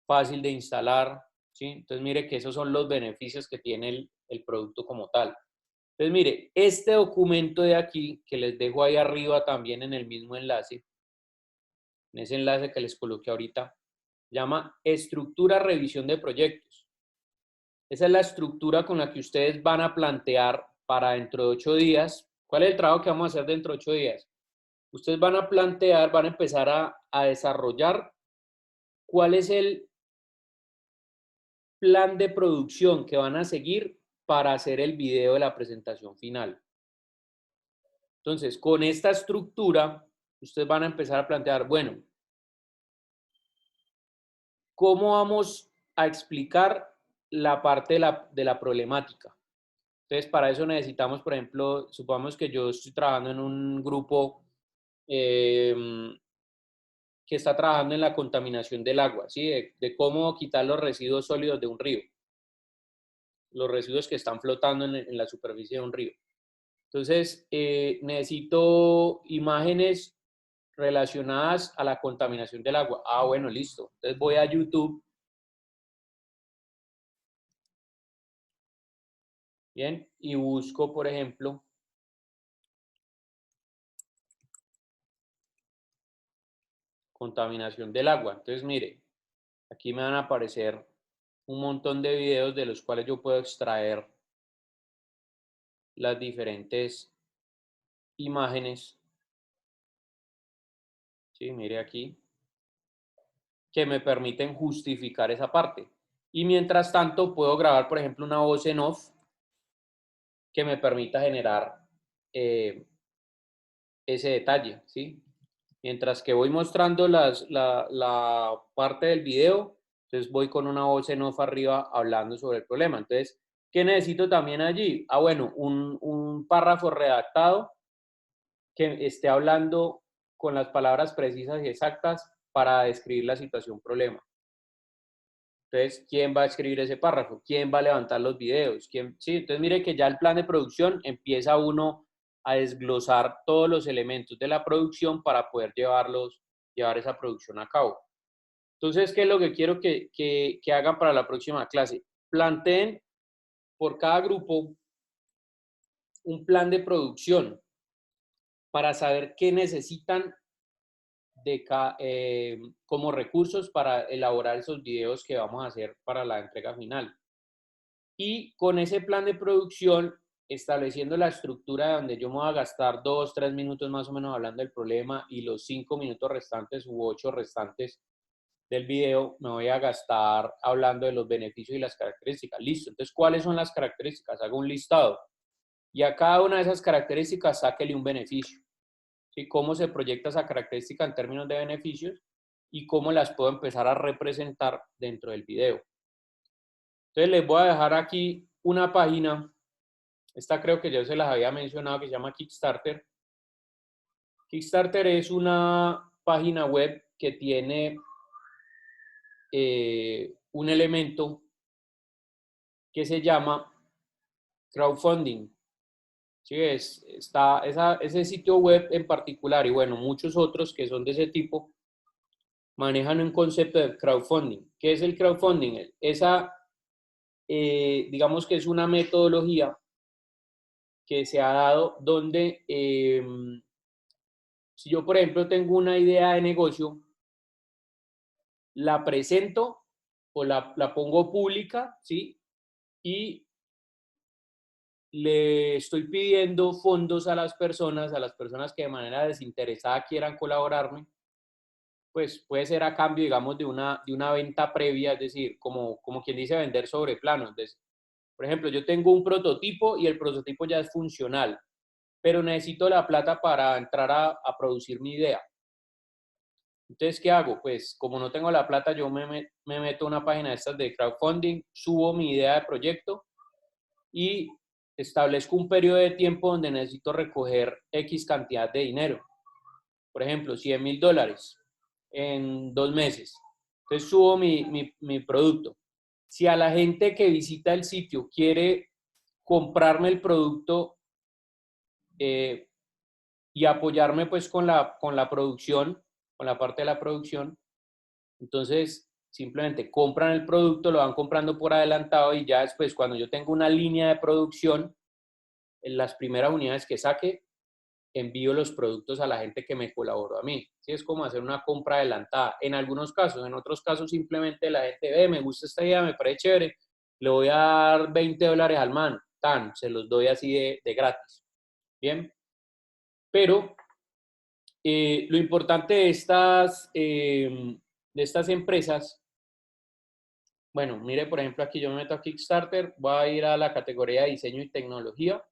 fácil de instalar, ¿sí? Entonces, mire que esos son los beneficios que tiene el producto como tal. Entonces, mire, este documento de aquí, que les dejo ahí arriba también en el mismo enlace, en ese enlace que les coloqué ahorita, llama estructura revisión de proyectos. Esa es la estructura con la que ustedes van a plantear para dentro de 8 días. ¿Cuál es el trabajo que vamos a hacer dentro de 8 días? Ustedes van a plantear, van a empezar a desarrollar cuál es el plan de producción que van a seguir para hacer el video de la presentación final. Entonces, con esta estructura, ustedes van a empezar a plantear, bueno, ¿cómo vamos a explicar la parte de la problemática? Entonces, para eso necesitamos, por ejemplo, supongamos que yo estoy trabajando en un grupo que está trabajando en la contaminación del agua, ¿sí? De cómo quitar los residuos sólidos de un río, los residuos que están flotando en la superficie de un río. Entonces, necesito imágenes relacionadas a la contaminación del agua. Ah, bueno, listo. Entonces voy a YouTube. Bien, y busco, por ejemplo, contaminación del agua. Entonces, mire, aquí me van a aparecer un montón de videos de los cuales yo puedo extraer las diferentes imágenes. Sí, mire aquí, que me permiten justificar esa parte. Y mientras tanto, puedo grabar, por ejemplo, una voz en off que me permita generar ese detalle, ¿sí? Mientras que voy mostrando la parte del video, entonces voy con una voz en off arriba hablando sobre el problema. Entonces, ¿qué necesito también allí? Ah, bueno, un párrafo redactado que esté hablando con las palabras precisas y exactas para describir la situación problema. Entonces, ¿quién va a escribir ese párrafo? ¿Quién va a levantar los videos? ¿Quién? Sí, entonces mire que ya el plan de producción empieza uno a desglosar todos los elementos de la producción para poder llevar esa producción a cabo. Entonces, ¿qué es lo que quiero que hagan para la próxima clase? Planteen por cada grupo un plan de producción para saber qué necesitan como recursos para elaborar esos videos que vamos a hacer para la entrega final. Y con ese plan de producción, estableciendo la estructura donde yo me voy a gastar 2, 3 minutos más o menos hablando del problema y los 5 minutos restantes u 8 restantes del video me voy a gastar hablando de los beneficios y las características. Listo. Entonces, ¿cuáles son las características? Hago un listado. Y a cada una de esas características sáquele un beneficio. ¿Sí? ¿Cómo se proyecta esa característica en términos de beneficios? Y cómo las puedo empezar a representar dentro del video. Entonces, les voy a dejar aquí una página Esta creo que ya se las había mencionado, que se llama Kickstarter. Kickstarter es una página web que tiene un elemento que se llama crowdfunding. Sí, ese sitio web en particular y bueno, muchos otros que son de ese tipo manejan un concepto de crowdfunding. ¿Qué es el crowdfunding? Digamos que es una metodología que se ha dado donde si yo, por ejemplo, tengo una idea de negocio, la presento o la pongo pública, ¿sí? Y le estoy pidiendo fondos a las personas que de manera desinteresada quieran colaborarme, pues puede ser a cambio, digamos, de una venta previa, es decir, como quien dice vender sobre plano. Entonces, por ejemplo, yo tengo un prototipo y el prototipo ya es funcional, pero necesito la plata para entrar a producir mi idea. Entonces, ¿qué hago? Pues como no tengo la plata, yo me meto a una página de estas de crowdfunding, subo mi idea de proyecto y establezco un periodo de tiempo donde necesito recoger X cantidad de dinero. Por ejemplo, $100,000 en 2 meses. Entonces subo mi producto. Si a la gente que visita el sitio quiere comprarme el producto y apoyarme pues con la producción, con la parte de la producción, entonces simplemente compran el producto, lo van comprando por adelantado y ya después cuando yo tengo una línea de producción, en las primeras unidades que saque, envío los productos a la gente que me colaboró a mí. ¿Sí? Es como hacer una compra adelantada. En algunos casos, en otros casos simplemente la gente ve, me gusta esta idea, me parece chévere, le voy a dar $20 al man, tan, se los doy así de gratis. Bien, pero lo importante de estas empresas, bueno, mire, por ejemplo, aquí yo me meto a Kickstarter, voy a ir a la categoría de diseño y tecnología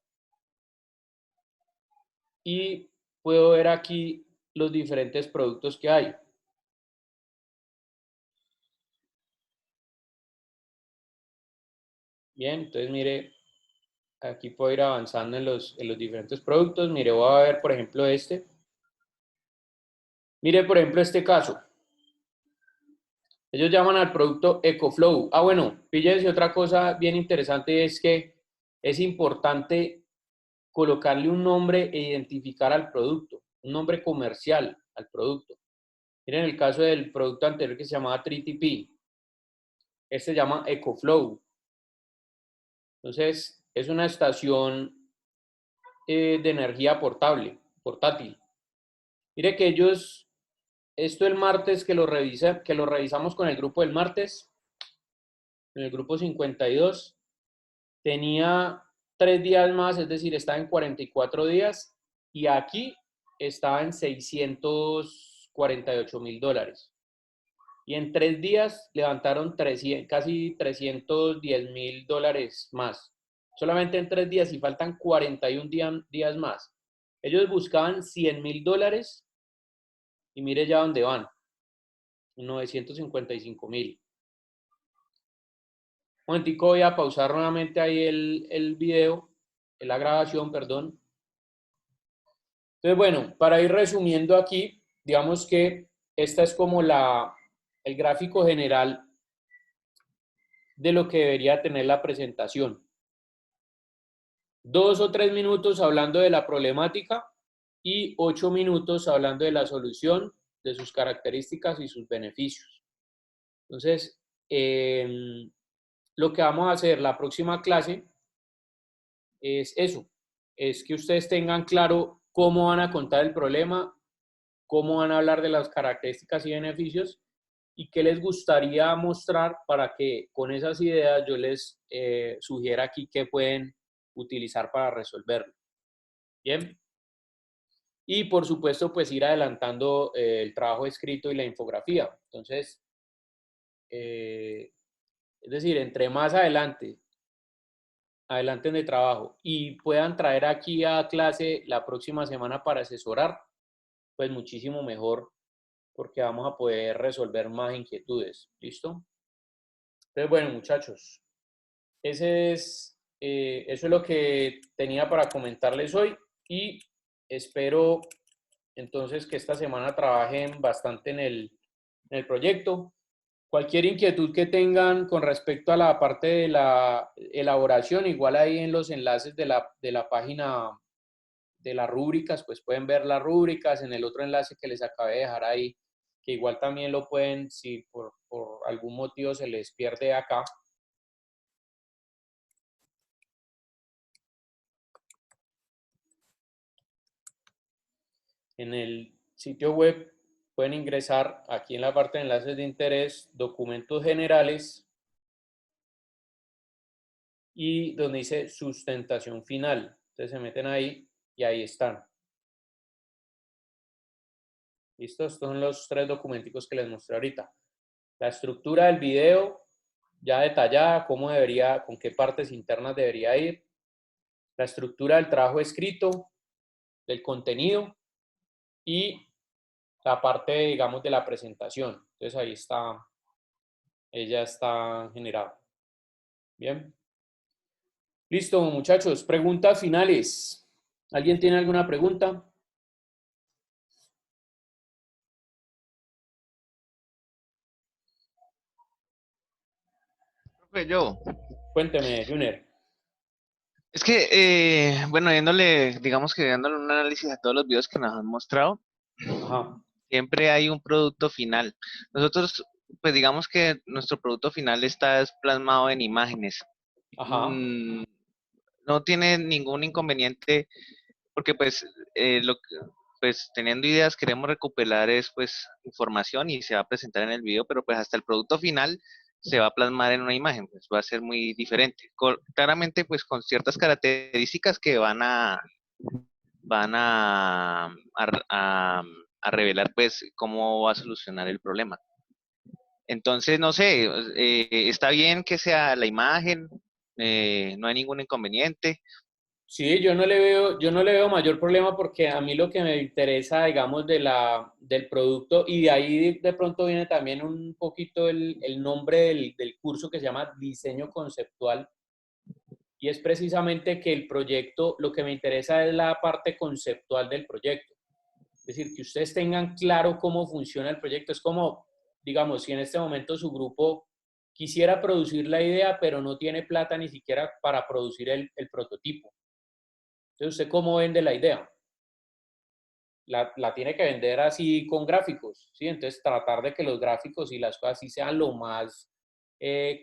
y puedo ver aquí los diferentes productos que hay. Bien, entonces mire, aquí puedo ir avanzando en los diferentes productos. Mire, voy a ver, por ejemplo, este. Mire, por ejemplo, este caso. Ellos llaman al producto EcoFlow. Ah, bueno, fíjense, otra cosa bien interesante es que es importante colocarle un nombre e identificar al producto, un nombre comercial al producto. Miren el caso del producto anterior que se llamaba 3TP. Este se llama EcoFlow. Entonces, es una estación de energía portátil. Mire que esto el martes que lo revisamos con el grupo del martes, en el grupo 52, tenía 3 días más, es decir, estaba en 44 días y aquí estaba en $648,000. Y en 3 días levantaron casi $310,000 más. Solamente en 3 días y faltan 41 días más. Ellos buscaban $100,000 y mire ya dónde van, 955,000. Un momentico, voy a pausar nuevamente ahí el video, la grabación, perdón. Entonces, bueno, para ir resumiendo aquí, digamos que esta es como el gráfico general de lo que debería tener la presentación. 2 o 3 minutos hablando de la problemática y 8 minutos hablando de la solución, de sus características y sus beneficios. Entonces, lo que vamos a hacer la próxima clase es eso, es que ustedes tengan claro cómo van a contar el problema, cómo van a hablar de las características y beneficios y qué les gustaría mostrar para que con esas ideas yo les sugiera aquí qué pueden utilizar para resolverlo. Bien. Y por supuesto, pues ir adelantando el trabajo escrito y la infografía. Entonces, es decir, entre más adelanten de trabajo y puedan traer aquí a clase la próxima semana para asesorar, pues muchísimo mejor, porque vamos a poder resolver más inquietudes. ¿Listo? Entonces, bueno, muchachos, ese es eso es lo que tenía para comentarles hoy y espero entonces que esta semana trabajen bastante en el proyecto. Cualquier inquietud que tengan con respecto a la parte de la elaboración, igual ahí en los enlaces de la página de las rúbricas, pues pueden ver las rúbricas en el otro enlace que les acabé de dejar ahí, que igual también lo pueden, si por algún motivo se les pierde acá. En el sitio web pueden ingresar aquí en la parte de enlaces de interés, documentos generales y donde dice sustentación final. Entonces se meten ahí y ahí están. ¿Listo? Estos son los 3 documenticos que les mostré ahorita. La estructura del video ya detallada, cómo debería, con qué partes internas debería ir. La estructura del trabajo escrito, del contenido y la parte, digamos, de la presentación. Entonces ahí está, ella está generada. Bien. Listo, muchachos. Preguntas finales. ¿Alguien tiene alguna pregunta? Profe, yo. Cuénteme, Junior. Es que, bueno, digamos que dándole un análisis a todos los videos que nos han mostrado, Ajá. siempre hay un producto final. Nosotros, pues digamos que nuestro producto final está plasmado en imágenes. Ajá. Mm, no tiene ningún inconveniente porque pues teniendo ideas queremos recuperar es pues información y se va a presentar en el video, pero pues hasta el producto final se va a plasmar en una imagen, pues va a ser muy diferente. Claramente pues con ciertas características que van a revelar pues cómo va a solucionar el problema. Entonces, no sé, está bien que sea la imagen, no hay ningún inconveniente. Sí, yo no le veo mayor problema porque a mí lo que me interesa, digamos, del producto y de ahí de pronto viene también un poquito el nombre del curso que se llama Diseño Conceptual y es precisamente que el proyecto, lo que me interesa es la parte conceptual del proyecto. Es decir, que ustedes tengan claro cómo funciona el proyecto. Es como, digamos, si en este momento su grupo quisiera producir la idea, pero no tiene plata ni siquiera para producir el prototipo. Entonces, ¿usted cómo vende la idea? La tiene que vender así con gráficos, ¿sí? Entonces, tratar de que los gráficos y las cosas así sean lo más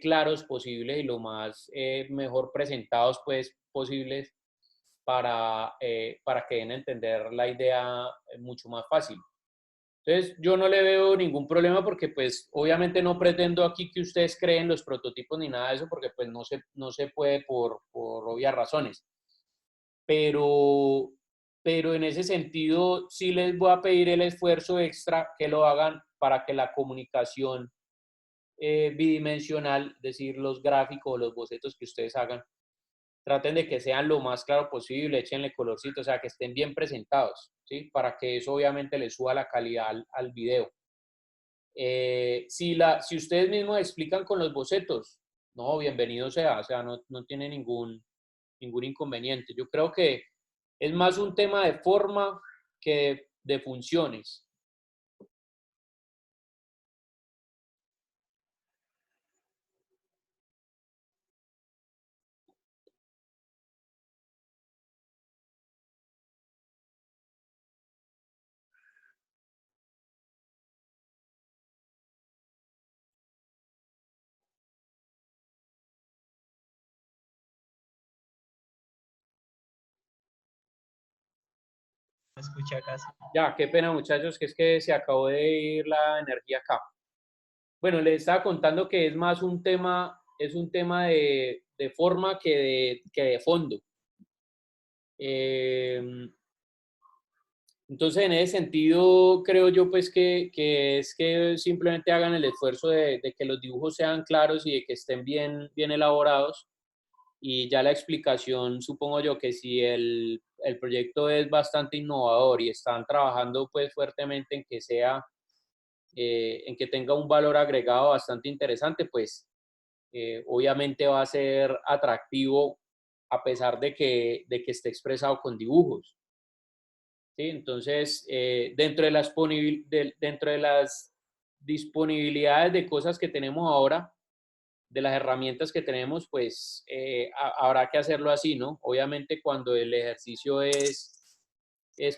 claros posibles y lo más mejor presentados, pues, posibles para que den a entender la idea mucho más fácil. Entonces, yo no le veo ningún problema porque, pues, obviamente no pretendo aquí que ustedes creen los prototipos ni nada de eso porque, pues, no se puede por obvias razones. Pero, pero en ese sentido sí les voy a pedir el esfuerzo extra que lo hagan para que la comunicación bidimensional, es decir, los gráficos o los bocetos que ustedes hagan, traten de que sean lo más claro posible, échenle colorcito, o sea, que estén bien presentados, ¿sí? Para que eso obviamente les suba la calidad al video. Si ustedes mismos explican con los bocetos, no, bienvenido sea, o sea, no tiene ningún inconveniente. Yo creo que es más un tema de forma que de funciones. No escucha casi. Ya, qué pena muchachos, que es que se acabó de ir la energía acá. Bueno, les estaba contando que es un tema de forma que de fondo. Eh, entonces, en ese sentido, creo yo pues que es que simplemente hagan el esfuerzo de que los dibujos sean claros y de que estén bien elaborados. Y ya la explicación, supongo yo que si el proyecto es bastante innovador y están trabajando pues fuertemente en que sea, en que tenga un valor agregado bastante interesante, pues obviamente va a ser atractivo a pesar de que esté expresado con dibujos. ¿Sí? Entonces, dentro de las disponibilidades de cosas que tenemos ahora, de las herramientas que tenemos, pues habrá que hacerlo así, ¿no? Obviamente cuando el ejercicio es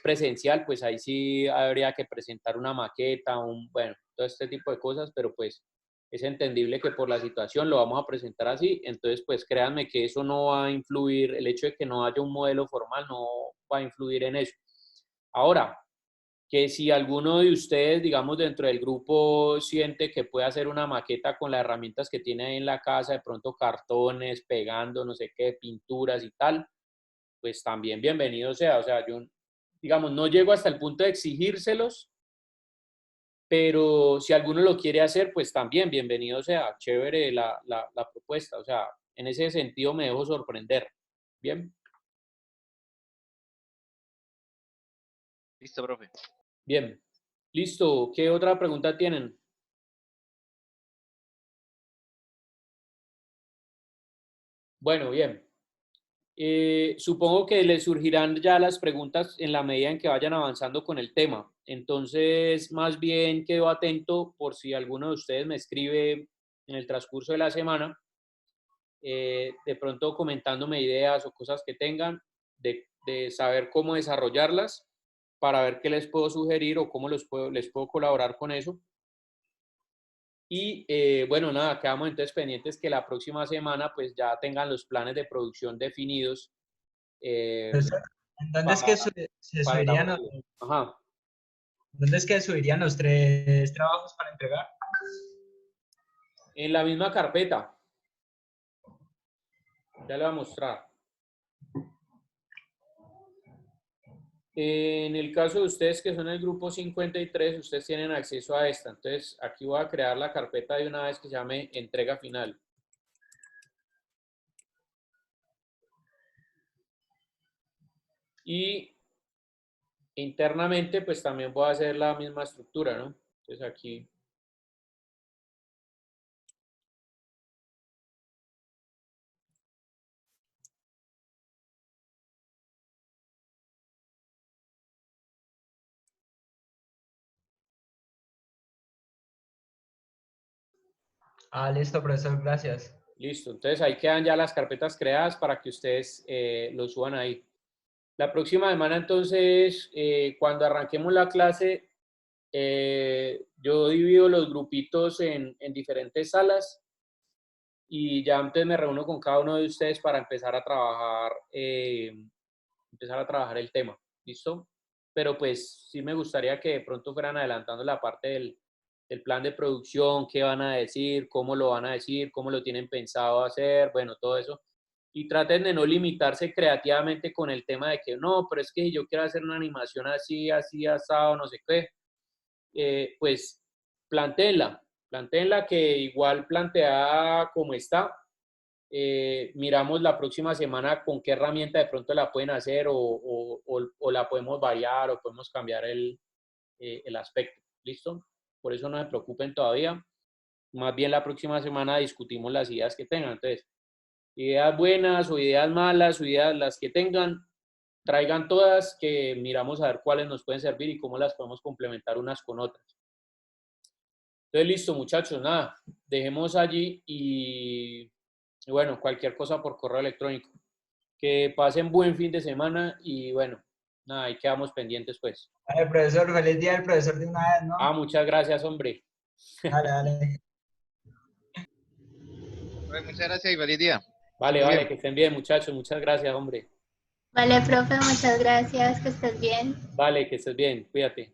presencial, pues ahí sí habría que presentar una maqueta, bueno, todo este tipo de cosas, pero pues es entendible que por la situación lo vamos a presentar así, entonces pues créanme que eso no va a influir, el hecho de que no haya un modelo formal no va a influir en eso. Ahora, que si alguno de ustedes, digamos, dentro del grupo siente que puede hacer una maqueta con las herramientas que tiene ahí en la casa, de pronto cartones, pegando, no sé qué, pinturas y tal, pues también bienvenido sea. O sea, yo, digamos, no llego hasta el punto de exigírselos, pero si alguno lo quiere hacer, pues también bienvenido sea. Chévere la propuesta. O sea, en ese sentido me dejo sorprender. Bien. Listo, profe. Bien. Listo. ¿Qué otra pregunta tienen? Bueno, bien. Supongo que les surgirán ya las preguntas en la medida en que vayan avanzando con el tema. Entonces, más bien quedo atento por si alguno de ustedes me escribe en el transcurso de la semana, de pronto comentándome ideas o cosas que tengan, de saber cómo desarrollarlas, para ver qué les puedo sugerir o cómo les puedo colaborar con eso. Y bueno, nada, quedamos entonces pendientes que la próxima semana pues ya tengan los planes de producción definidos. Profesor, ¿dónde es para, que se para la subirían, materia. Ajá. dónde es que subirían los 3 trabajos para entregar? En la misma carpeta. Ya le voy a mostrar. En el caso de ustedes que son el grupo 53, ustedes tienen acceso a esta. Entonces, aquí voy a crear la carpeta de una vez que se llame entrega final. Y internamente, pues también voy a hacer la misma estructura, ¿no? Entonces, aquí. Ah, listo, profesor, gracias. Listo. Entonces, ahí quedan ya las carpetas creadas para que ustedes lo suban ahí. La próxima semana, entonces, cuando arranquemos la clase, yo divido los grupitos en diferentes salas y ya antes me reúno con cada uno de ustedes para empezar a trabajar el tema. ¿Listo? Pero pues sí me gustaría que de pronto fueran adelantando la parte del plan de producción, qué van a decir, cómo lo van a decir, cómo lo tienen pensado hacer, bueno, todo eso. Y traten de no limitarse creativamente con el tema de que no, pero es que yo quiero hacer una animación así, así, asado, no sé qué. Pues plantéenla que igual planteada como está. Miramos la próxima semana con qué herramienta de pronto la pueden hacer o la podemos variar o podemos cambiar el aspecto. ¿Listo? Por eso no se preocupen todavía. Más bien la próxima semana discutimos las ideas que tengan. Entonces, ideas buenas o ideas malas o ideas las que tengan, traigan todas que miramos a ver cuáles nos pueden servir y cómo las podemos complementar unas con otras. Entonces, listo, muchachos, nada, dejemos allí y bueno, cualquier cosa por correo electrónico. Que pasen buen fin de semana y bueno, nada, ahí quedamos pendientes pues. Vale, profesor, feliz día del profesor de una vez, ¿no? Ah, muchas gracias, hombre. Dale, dale. Muchas gracias y feliz día. Vale, Muy vale, bien. que estén bien, muchachos. Muchas gracias, hombre. Vale, profe, muchas gracias, que estés bien. Vale, que estés bien. Cuídate.